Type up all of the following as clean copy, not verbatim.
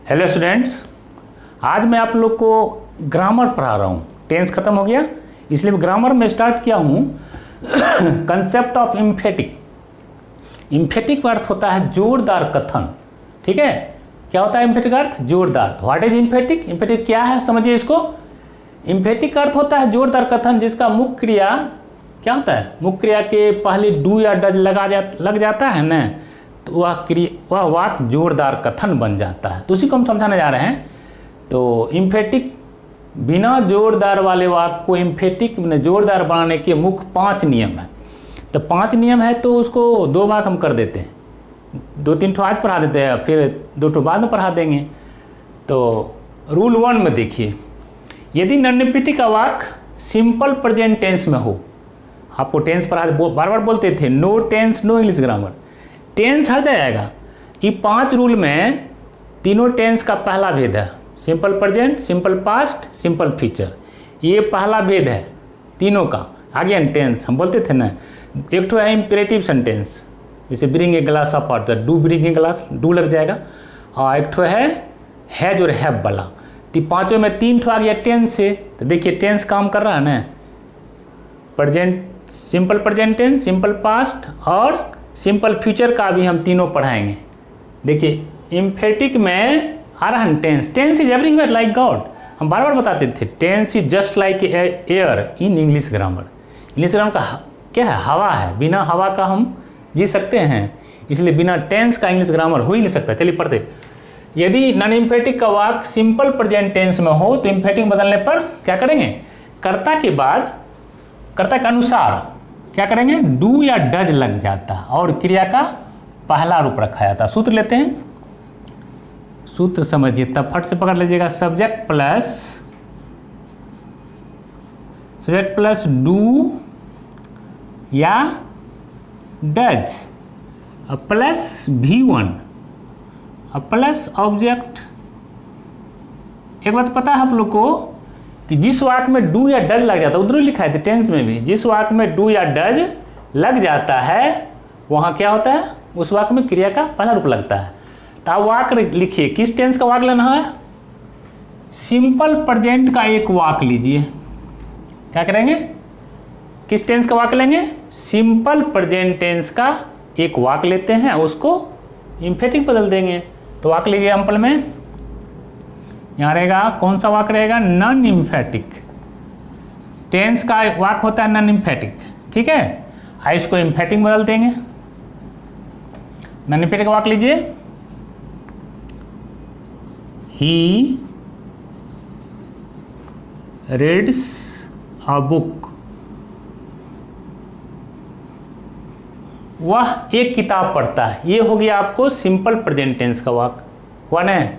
Hello students, आज मैं आप लोग को ग्रामर पढ़ा रहा हूँ। टेंस खत्म हो गया, इसलिए मैं ग्रामर में स्टार्ट किया हूँ कंसेप्ट ऑफ इम्फेटिक। इम्फेटिक का अर्थ होता है जोरदार कथन। ठीक है, क्या होता है इम्फेटिक अर्थ? जोरदार। What is emphatic? इम्फेटिक क्या है, समझिए इसको। इम्फेटिक अर्थ होता है जोरदार कथन जिसका मुख्य क्रिया क्या होता है? मुख्य क्रिया के पहले डू या डज लग जाता है ना, तो वह वाक्य जोरदार कथन बन जाता है। तो उसी को हम समझाने जा रहे हैं। तो इम्फेटिक बिना जोरदार वाले वाक्य को इम्फेटिक जोरदार बनाने के मुख्य 5 नियम है। तो 5 नियम है, तो उसको 2 भाग हम कर देते हैं। 2-3 ठो आज पढ़ा देते हैं, फिर 2 ठो बाद में पढ़ा देंगे। तो रूल 1 में देखिए, यदि नॉन इम्फेटिक का वाक्य सिंपल प्रेजेंट टेंस में हो, आपको टेंस पढ़ा बार बार बोलते थे no tense no English grammar, tense हट जाएगा। ये 5 रूल में तीनों टेंस का पहला भेद है, simple present, simple past, simple future. ये पहला भेद है तीनों का। आगे टेंस हम बोलते थे ना, एक तो है इम्पेरेटिव सेंटेंस, जैसे bring a glass of water, do bring a glass, do लग जाएगा। और एक तो है जो हैव वाला। तो 5 में 3 ठो आ गया टेंस से। तो देखिए टेंस काम कर रहा है ना, present, simple present tense, simple past और सिंपल फ्यूचर का भी हम तीनों पढ़ाएंगे। देखिए इम्फेटिक में आ रहा है tense. Tense is everywhere like God. हम बार बार बताते थे tense is just like air in English grammar. English grammar का क्या है? हवा है। बिना हवा का हम जी सकते हैं, इसलिए बिना टेंस का इंग्लिश ग्रामर हो ही नहीं सकता। चलिए पढ़ते। यदि नॉन इम्फेटिक का वाक्य सिंपल प्रेजेंट टेंस में हो तो इम्फेटिक बदलने पर क्या करेंगे? कर्ता के बाद, कर्ता के अनुसार क्या करेंगे? डू या डज लग जाता और क्रिया का पहला रूप रखा जाता। सूत्र लेते हैं, सूत्र समझिए, तब फट से पकड़ लीजिएगा। सब्जेक्ट प्लस डू या does plus V1 plus object. एक बात पता है आप लोग को कि जिस वाक्य में डू या डज लग जाता है, उधर लिखा है टेंस में भी, जिस वाक्य में डू या डज लग जाता है वहाँ क्या होता है? उस वाक्य में क्रिया का पहला रूप लगता है। तो आप वाक्य लिखिए, किस टेंस का वाक्य लेना है? सिंपल प्रेजेंट का एक वाक्य लीजिए। क्या करेंगे? किस टेंस का वाक्य लेंगे? सिंपल प्रेजेंट टेंस का एक वाक्य लेते हैं, उसको इम्फेटिक बदल देंगे। तो वाक्य लीजिए एग्जाम्पल में, यहाँ रहेगा कौन सा वाक्य रहेगा? Non emphatic. टेंस का वाक्य होता है नॉन इम्फेटिक। ठीक है, इसको इम्फेटिक बदल देंगे। नॉन इम्फेटिक वाक्य लीजिए, ही रीड्स अ बुक। वह एक किताब पढ़ता है। ये हो गया आपको सिंपल प्रेजेंट टेंस का वाक्य। 1 है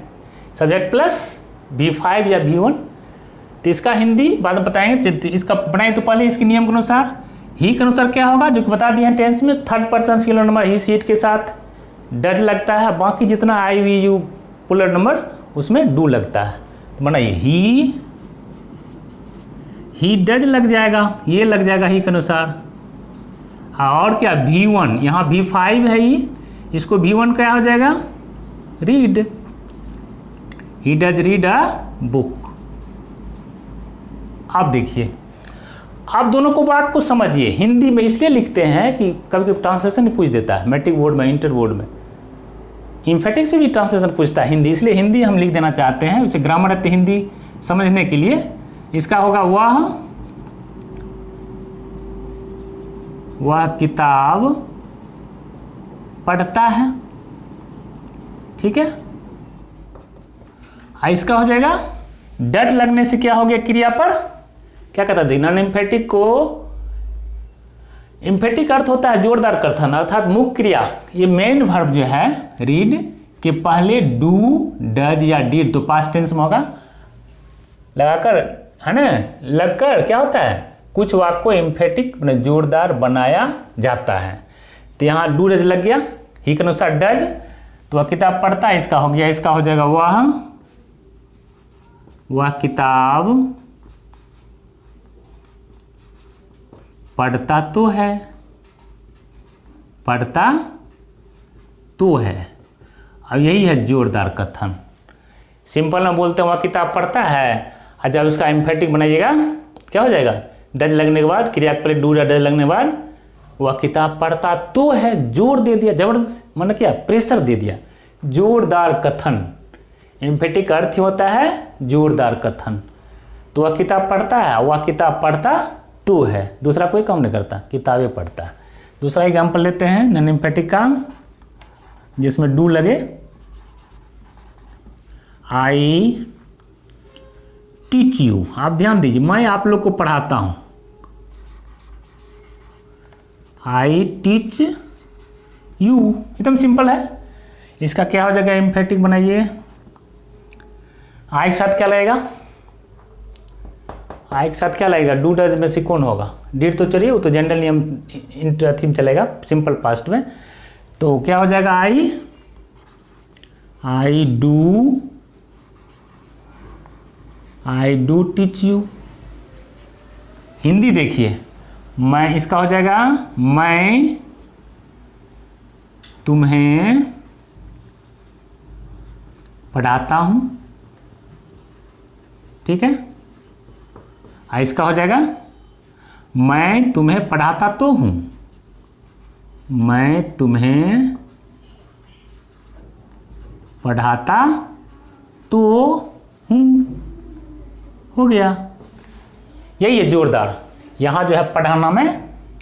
सब्जेक्ट प्लस V5 या V1। तो इसका हिंदी बाद में बताएंगे। इसका बनाए तो पहले इसके नियम के अनुसार, ही के अनुसार क्या होगा जो कि बता दिए हैं टेंस में, थर्ड पर्सन सिंगुलर नंबर ही सीट के साथ डज लगता है, बाकी जितना आई वी यू पुलर नंबर उसमें डू लगता है। तो बनाइए ही डज लग जाएगा, ये लग जाएगा ही के अनुसार। हाँ, और क्या V1, यहाँ V5 है ही, इसको V1 क्या हो जाएगा? Read. He does read a book. अब देखिए, आप दोनों को बात को समझिए। हिंदी में इसलिए लिखते हैं कि कभी कभी ट्रांसलेशन ही पूछ देता है, मैट्रिक बोर्ड में, इंटर बोर्ड में इम्फेटिक से भी ट्रांसलेशन पूछता है हिंदी, इसलिए हिंदी हम लिख देना चाहते हैं। उसे ग्रामर रहते हिंदी समझने के लिए। इसका होगा वह किताब पढ़ता है। ठीक है, इसका हो जाएगा डज लगने से क्या हो गया? क्रिया पर क्या कहता है? नॉन इम्फेटिक को, इम्फेटिक अर्थ होता है जोरदार कथन, अर्थात मुख्य क्रिया। ये मेन वर्ब जो है रीड के पहले डू डज या डिड, तो पास्ट टेंस में होगा लगाकर, है ना, लगकर क्या होता है? कुछ वाक्य को इम्फेटिक जोरदार बनाया जाता है। तो यहाँ डू डज लग गया, ही के अनुसार डज, तो वह किताब पढ़ता है, इसका हो गया। इसका हो जाएगा वह किताब पढ़ता तो है, पढ़ता तो है। अब यही है जोरदार कथन। सिंपल में बोलते हैं वह किताब पढ़ता है, और जब उसका एम्फेटिक बनाइएगा क्या हो जाएगा, डज लगने के बाद, क्रिया के पहले डू डज लगने के बाद वह किताब पढ़ता तो है, जोर दे दिया, जबरदस्त मतलब क्या, प्रेशर दे दिया, जोरदार कथन। एम्फेटिक अर्थ ही होता है जोरदार कथन। तो वह किताब पढ़ता है, वह किताब पढ़ता तो है, दूसरा कोई काम नहीं करता, किताबें पढ़ता है। दूसरा एग्जाम्पल लेते हैं नॉन एम्फेटिक का, जिसमें डू लगे। आई टीच यू, आप ध्यान दीजिए, मैं आप लोग को पढ़ाता हूं। आई टीच यू, एकदम सिंपल है। इसका क्या हो जाएगा, एम्फेटिक बनाइए। आई के साथ क्या लगेगा, आई के साथ क्या लगेगा, डू डज में से कौन होगा, डिड तो चलिए, वो तो जनरल नियम अथी में चलेगा, सिंपल पास्ट में। तो क्या हो जाएगा, I do teach you. Hindi देखिए, मैं, इसका हो जाएगा मैं तुम्हें पढ़ाता हूं, ठीक है। इसका हो जाएगा मैं तुम्हें पढ़ाता तो हूं, मैं तुम्हें पढ़ाता तो हूं, हो गया। यही है जोरदार। यहां जो है पढ़ाना में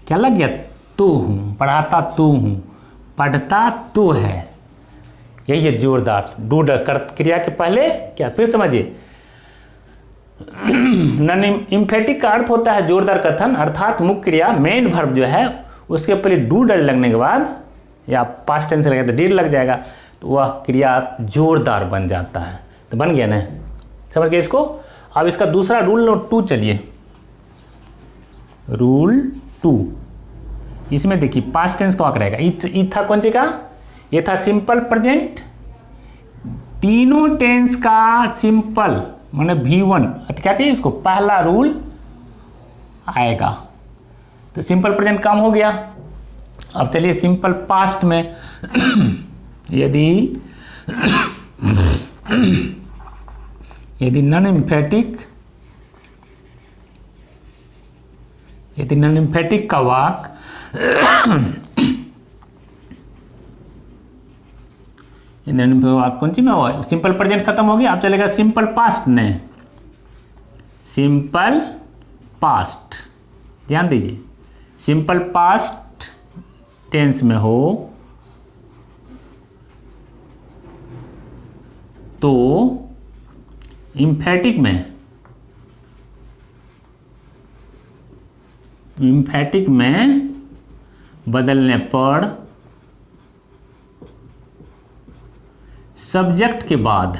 क्या लग गया, तो हूं, पढ़ाता तो हूं, पढ़ता तो है, यही है जोरदार। डू क्रिया के पहले क्या, फिर समझिए, नॉन एम्फेटिक का अर्थ होता है जोरदार कथन, अर्थात मुख्य क्रिया मेन वर्ब जो है उसके पहले डू डज लगने के बाद, या पास्ट टेंस लगेगा तो डिड लग जाएगा, तो वह क्रिया जोरदार बन जाता है। तो बन गया ना, समझ गए इसको। अब इसका दूसरा रूल 2 चलिए, रूल 2। इसमें देखिए पास्ट टेंस का वाक्य रहेगा, इ था कौन सी का, ये था सिंपल प्रेजेंट, तीनों टेंस का सिंपल माने V1, क्या कहिए इसको, पहला रूल आएगा। तो सिंपल प्रेजेंट काम हो गया। अब चलिए सिंपल पास्ट में यदि नॉन एम्फेटिक का वाक्य कौन सी में हुआ, सिंपल प्रेजेंट खत्म हो गया, अब चलेगा सिंपल पास्ट में। सिंपल पास्ट, ध्यान दीजिए, सिंपल पास्ट टेंस में हो तो एम्फेटिक में बदलने पर सब्जेक्ट के बाद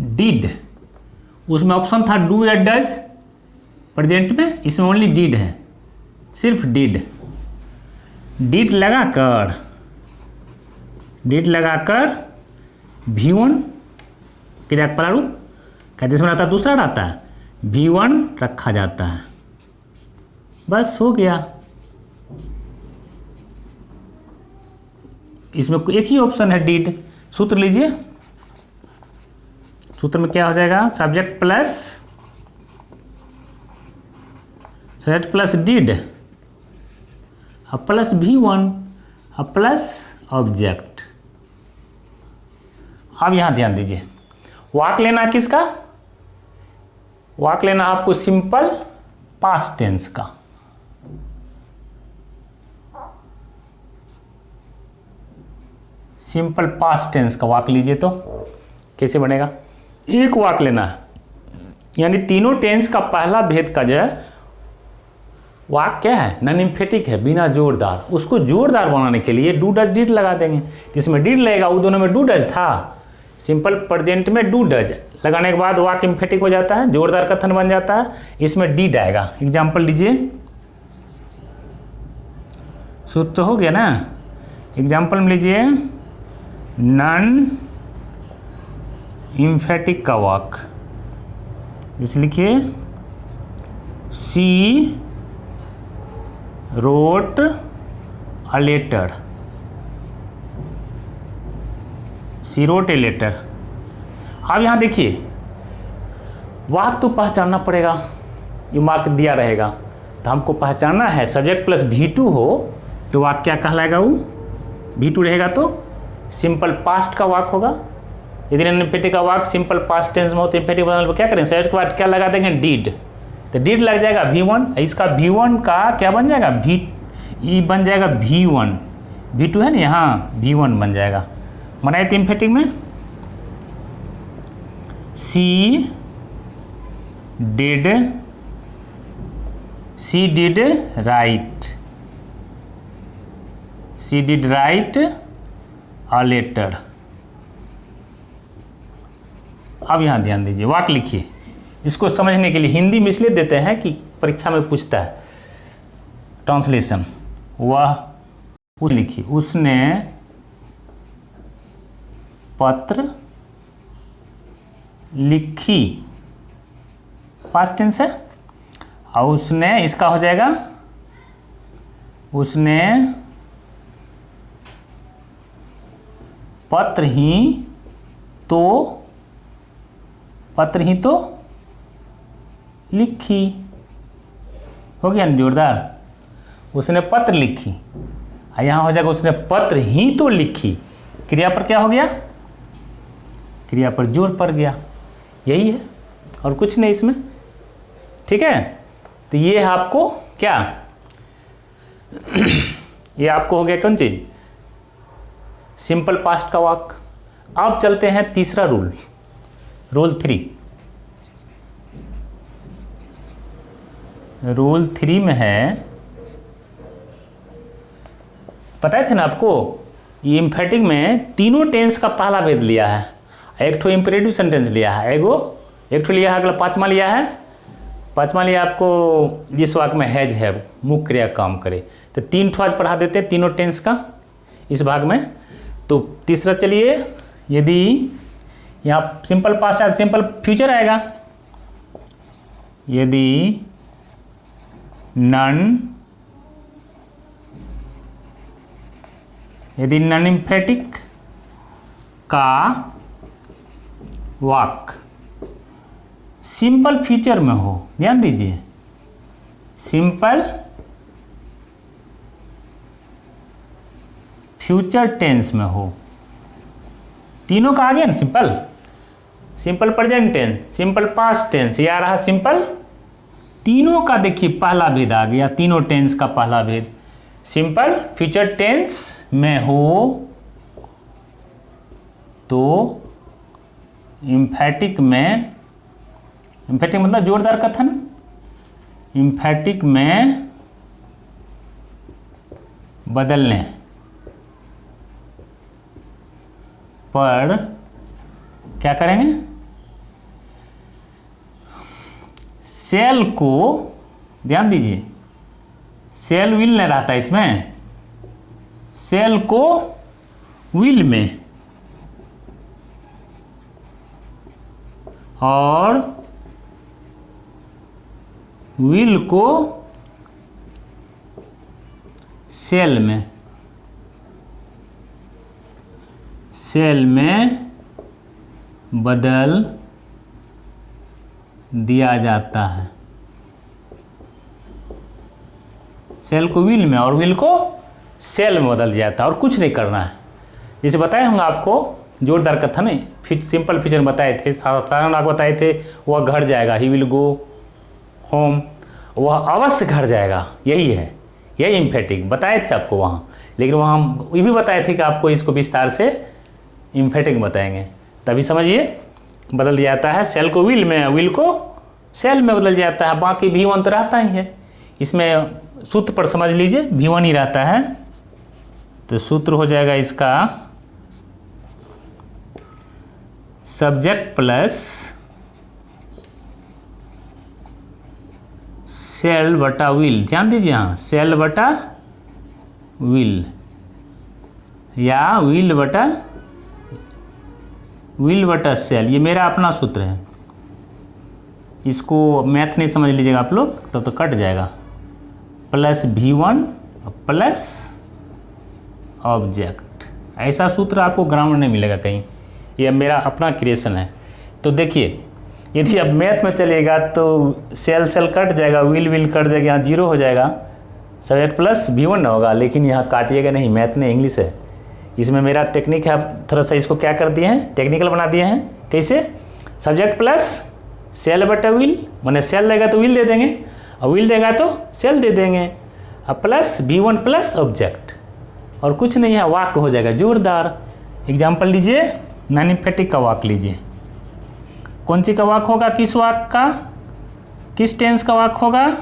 डिड, उसमें ऑप्शन था डू या डज, प्रेजेंट में इसमें ओनली डिड है, सिर्फ डिड लगाकर V1 क्रिया का प्रारूप कहते, इसमें रहता दूसरा रहता है, V1 रखा जाता है, बस हो गया। इसमें एक ही ऑप्शन है डिड। सूत्र लीजिए, सूत्र में क्या हो जाएगा, सब्जेक्ट प्लस डिड अब प्लस V1 अब प्लस ऑब्जेक्ट। अब यहां ध्यान दीजिए, वाक्य लेना किसका, वाक्य लेना आपको सिंपल पास्ट टेंस का। सिंपल पास्ट टेंस का वाक्य लीजिए, तो कैसे बनेगा, एक वाक्य लेना है, यानी तीनों टेंस का पहला भेद का जो है वाक्य क्या है, नॉन एम्फेटिक है, बिना जोरदार। उसको जोरदार बनाने के लिए डू डज डिड लगा देंगे, जिसमें डिड लगेगा वो दोनों में डू डज था, सिंपल प्रेजेंट में डू डज लगाने के बाद वाक्य एम्फेटिक हो जाता है, जोरदार कथन बन जाता है, इसमें डिड आएगा। एग्जाम्पल लीजिए, सूत्र हो गया ना, एग्जाम्पल में लीजिए, नॉन एम्फेटिक का वाक्य, इसे लिखिए she wrote a letter, she wrote a letter. अब यहाँ देखिए वाक्य तो पहचानना पड़ेगा, ये वाक्य दिया रहेगा तो हमको पहचानना है। सब्जेक्ट प्लस V2 हो तो वाक्य क्या कहलाएगा, वो V2 रहेगा तो सिंपल पास्ट का वाक्य होगा। यदि इम्फेटिक का वाक्य सिंपल पास्ट टेंस में हो तो इम्फेटिक बनाने पर क्या करेंगे, सब्जेक्ट के बाद क्या लगा देंगे, डिड, तो डिड लग जाएगा V1। इसका V1 का क्या बन जाएगा, ई बन जाएगा V1, V2 है ना यहाँ V1 बन जाएगा। बनाए तो इम्फेटिक में she did write a letter. अब यहाँ ध्यान दीजिए, वाक्य लिखिए। इसको समझने के लिए हिंदी में इसलिए देते हैं कि परीक्षा में पूछता है ट्रांसलेशन। उस लिखिए, उसने पत्र लिखी, पास्ट टेंस है, और उसने, इसका हो जाएगा उसने पत्र ही तो लिखी, हो गया ना जोरदार। उसने पत्र लिखी, यहाँ हो जाएगा उसने पत्र ही तो लिखी। क्रिया पर क्या हो गया, क्रिया पर जोर पड़ गया, यही है और कुछ नहीं इसमें। ठीक है, तो ये है आपको क्या ये आपको हो गया कौन चीज, सिंपल पास्ट का वाक्य। अब चलते हैं तीसरा रूल, रूल 3। रूल 3 में है, पता थे ना आपको, ये इम्फेटिक में तीनों टेंस का पहला भेद लिया है। एक ठो इम्परेटिव सेंटेंस लिया है, एक ठो लिया है, अगला पांचवा लिया है। पांचवा लिया आपको जिस वाक्य में हैज है, मुख्य क्रिया काम करे, तो 3 ठो आज पढ़ा देते हैं तीनों टेंस का इस भाग में। तो तीसरा चलिए, यदि यहाँ सिंपल पास्ट है, सिंपल फ्यूचर आएगा। यदि नन इम्फेटिक का वाक्य सिंपल फ्यूचर में हो, ध्यान दीजिए, सिंपल फ्यूचर टेंस में हो, तीनों का आ गया ना, simple present tense, simple past tense, ये आ रहा सिंपल, तीनों का देखिए पहला भेद आ गया, तीनों टेंस का पहला भेद। सिंपल फ्यूचर टेंस में हो तो इम्फेटिक में, इम्फेटिक मतलब जोरदार कथन, इम्फेटिक में बदलने पर क्या करेंगे, सेल को, ध्यान दीजिए, सेल विल नहीं रहता इसमें, सेल को विल में और विल को सेल में बदल दिया जाता है। सेल को विल में और विल को सेल में बदल जाता है, और कुछ नहीं करना है। जैसे बताए होंगे आपको जोरदार कथन है, सिंपल फ्यूचर बताए थे, साधारण आप बताए थे, वह घर जाएगा, ही विल गो होम, वह अवश्य घर जाएगा, यही है, यही इम्फेटिक बताए थे आपको वहाँ। लेकिन वहाँ हम ये भी बताए थे कि आपको इसको विस्तार से इम्फेटिक बताएंगे, तभी समझिए बदल जाता है। सेल को विल में, विल को सेल में बदल जाता है। बाकी V1 तो रहता ही है, इसमें सूत्र पर समझ लीजिए V1 ही रहता है। तो सूत्र हो जाएगा इसका सब्जेक्ट प्लस सेल बटा विल, ध्यान दीजिए, हाँ सेल बटा विल या विल बटा सेल, ये मेरा अपना सूत्र है, इसको मैथ नहीं समझ लीजिएगा आप लोग तब तो कट जाएगा, प्लस V1 प्लस ऑब्जेक्ट। ऐसा सूत्र आपको ग्रामर नहीं मिलेगा कहीं, ये मेरा अपना क्रिएशन है। तो देखिए यदि अब मैथ में चलेगा तो सेल कट जाएगा, विल कट जाएगा, यहाँ 0 हो जाएगा, सब्जेक्ट प्लस V1 ना होगा, लेकिन यहाँ काटिएगा नहीं, मैथ नहीं इंग्लिश है। इसमें मेरा टेक्निक है, आप थोड़ा सा इसको क्या कर दिए हैं, टेक्निकल बना दिए हैं। कैसे? सब्जेक्ट प्लस सेल बटा विल, मैंने सेल रहेगा तो विल दे देंगे और विल देगा तो सेल दे देंगे, अब प्लस V1 प्लस ऑब्जेक्ट, और कुछ नहीं है, वाक्य हो जाएगा जोरदार। एग्जाम्पल लीजिए, नॉन एम्फेटिक का वाक्य लीजिए। कौन सी का वाक्य होगा, किस वाक्य का, किस टेंस का वाक्य होगा?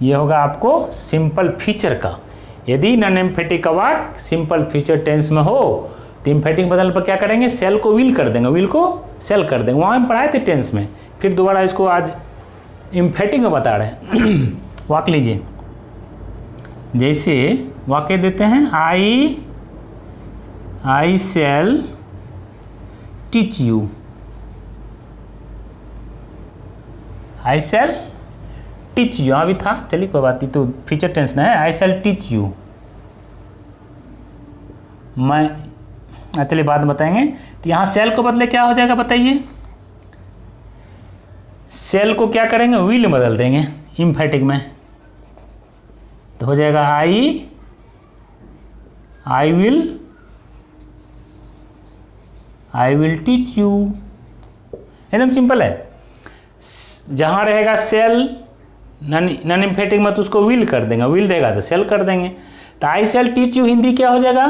ये होगा आपको सिंपल फ्यूचर का। यदि नॉन एम्फेटिक का वाक्य सिंपल फ्यूचर टेंस में हो तो एम्फेटिक बदलने पर क्या करेंगे, सेल को विल कर देंगे, विल को सेल कर देंगे। वहाँ हम पढ़ाए थे टेंस में, फिर दोबारा इसको आज एम्फेटिक में बता रहे हैं। वाक्य लीजिए, जैसे वाक्य देते हैं, I shall teach you, I shall teach you, यहाँ भी था, चलिए कोई बात नहीं, तो फ्यूचर टेंस ना है, आई शैल टीच यू। मैं चलिए बाद में बताएंगे। तो यहाँ सेल को बदले क्या हो जाएगा बताइए, सेल को क्या करेंगे, विल में बदल देंगे एम्फेटिक में, तो हो जाएगा आई विल टीच यू। एकदम सिंपल है। जहाँ रहेगा सेल नॉन एम्फेटिक में तो उसको विल कर देंगे, विल रहेगा तो सेल कर देंगे। तो आई शैल टीच यू हिंदी क्या हो जाएगा,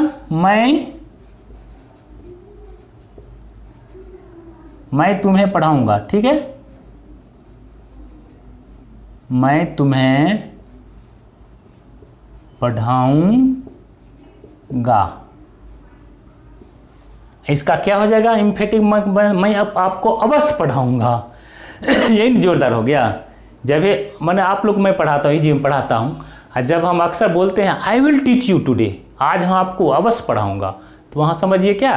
मैं तुम्हें पढ़ाऊंगा। ठीक है, मैं तुम्हें पढ़ाऊंगा, इसका क्या हो जाएगा एम्फेटिक, मैं अब आपको अवश्य पढ़ाऊंगा। यही जोरदार हो गया। जब ये मैंने आप लोग मैं पढ़ाता हूँ, जी मैं पढ़ाता हूँ, और जब हम अक्सर बोलते हैं I will teach you today, आज हम आपको अवश्य पढ़ाऊंगा, तो वहाँ समझिए क्या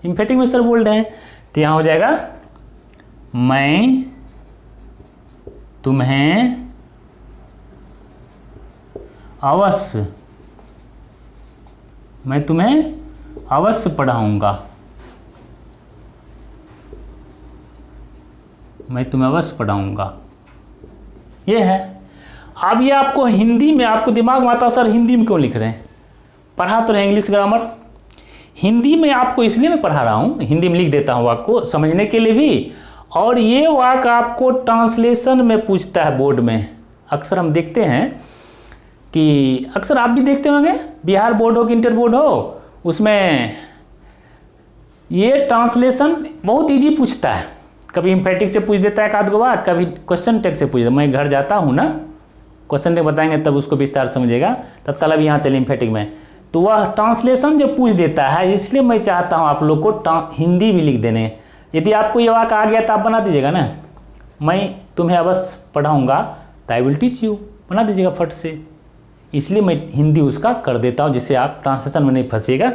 एम्फेटिक में सर बोल रहे हैं। तो यहाँ हो जाएगा मैं तुम्हें अवश्य पढ़ाऊंगा, मैं तुम्हें अवश्य पढ़ाऊंगा, ये है। अब ये आपको हिंदी में, आपको दिमाग में आता सर हिंदी में क्यों लिख रहे हैं, पढ़ा तो रहे इंग्लिश ग्रामर, हिंदी में आपको इसलिए मैं पढ़ा रहा हूँ, हिंदी में लिख देता हूँ वाक्य को समझने के लिए भी। और ये वाक्य आपको ट्रांसलेशन में पूछता है बोर्ड में, अक्सर हम देखते हैं कि अक्सर आप भी देखते होंगे, बिहार बोर्ड हो कि इंटर बोर्ड हो, उसमें ये ट्रांसलेशन बहुत इजी पूछता है। कभी एम्फेटिक से पूछ देता है एक गो वाक्य, कभी क्वेश्चन टैग से पूछ देता है। मैं घर जाता हूँ ना, क्वेश्चन टैग बताएंगे तब उसको विस्तार समझेगा, तत्काल अब यहाँ चले एम्फेटिक में, तो वह ट्रांसलेशन जो पूछ देता है, इसलिए मैं चाहता हूँ आप लोग को हिंदी में लिख देने। यदि आपको ये वाक्य आ गया तो आप बना दीजिएगा ना, मैं तुम्हें अवश्य पढ़ाऊँगा, तो आई विल टीच यू बना दीजिएगा फट से। इसलिए मैं हिंदी उसका कर देता हूँ, जिससे आप ट्रांसलेशन में नहीं फंसिएगा।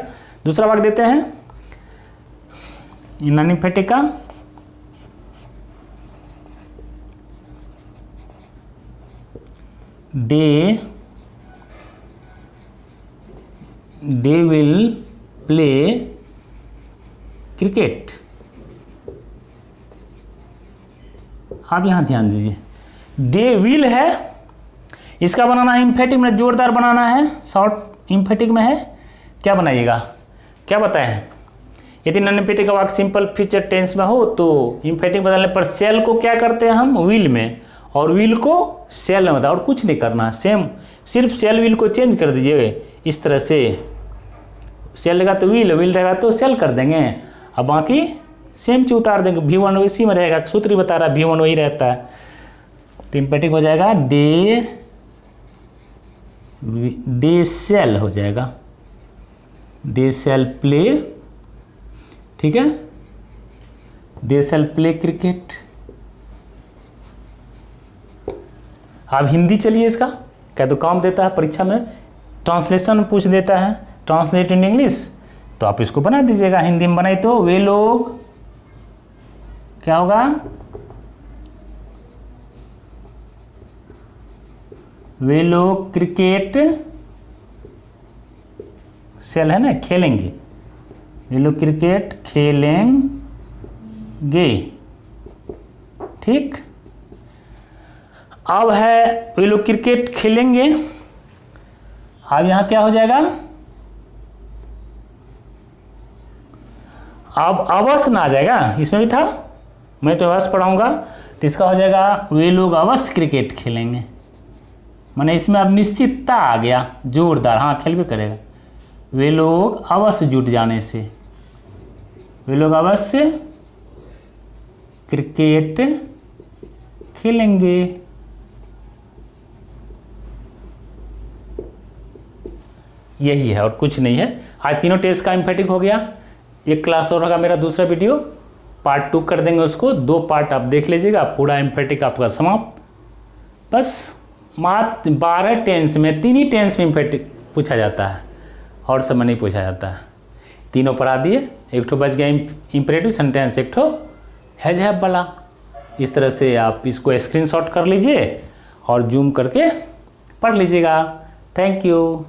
दूसरा वाक्य देते हैं नॉन एम्फेटिक का, they will play क्रिकेट। आप यहाँ ध्यान दीजिए, दे विल है, इसका बनाना है एम्फेटिक में, जोरदार बनाना है, शॉर्ट एम्फेटिक में है, क्या बनाइएगा, क्या बताएं। यदि नॉन एम्फेटिक का वाक्य सिंपल फ्यूचर टेंस में हो तो एम्फेटिक बदलने पर सेल को क्या करते हैं हम, विल में, और विल को सेल में बता, और कुछ नहीं करना, सेम सिर्फ सेल विल को चेंज कर दीजिए इस तरह से, सेल रहेगा तो विल, विल रहेगा तो सेल कर देंगे, अब बाकी सेम चीज उतार देंगे, V1 इसी में रहेगा, सूत्र बता रहा है V1 वही रहता है। तो एम्फेटिक हो जाएगा दे सेल हो जाएगा, दे सेल प्ले, ठीक है, दे सेल प्ले क्रिकेट। अब हिंदी चलिए, इसका क्या तो काम देता है परीक्षा में, ट्रांसलेशन पूछ देता है, ट्रांसलेट इन इंग्लिश, तो आप इसको बना दीजिएगा, हिंदी में बनाई तो वे लोग क्या होगा, वे लोग क्रिकेट सेल है ना, खेलेंगे, वे लोग क्रिकेट खेलेंगे। ठीक, अब है वे लोग क्रिकेट खेलेंगे। अब यहां क्या हो जाएगा, अब अवश्य ना आ जाएगा, इसमें भी था, मैं तो अवश्य पढ़ाऊंगा, तो इसका हो जाएगा वे लोग अवश्य क्रिकेट खेलेंगे। माने इसमें अब निश्चितता आ गया, जोरदार, हाँ खेल भी करेगा। वे लोग अवश्य जुट जाने से, वे लोग अवश्य क्रिकेट खेलेंगे। यही है और कुछ नहीं है। आज तीनों टेस्ट का एम्फेटिक हो गया। एक क्लास और होगा मेरा दूसरा वीडियो, पार्ट 2 कर देंगे उसको, 2 पार्ट आप देख लीजिएगा, पूरा एम्फेटिक आपका समाप्त। बस मात्र 12 टेंस में, 3 ही टेंस में एम्फेटिक पूछा जाता है और सब में नहीं पूछा जाता है। तीनों पढ़ा दिए, एक ठो बच गया इम्परेटिव सेंटेंस, एक ठो हैज हैव वाला। इस तरह से आप इसको स्क्रीनशॉट कर लीजिए और जूम करके पढ़ लीजिएगा। Thank you.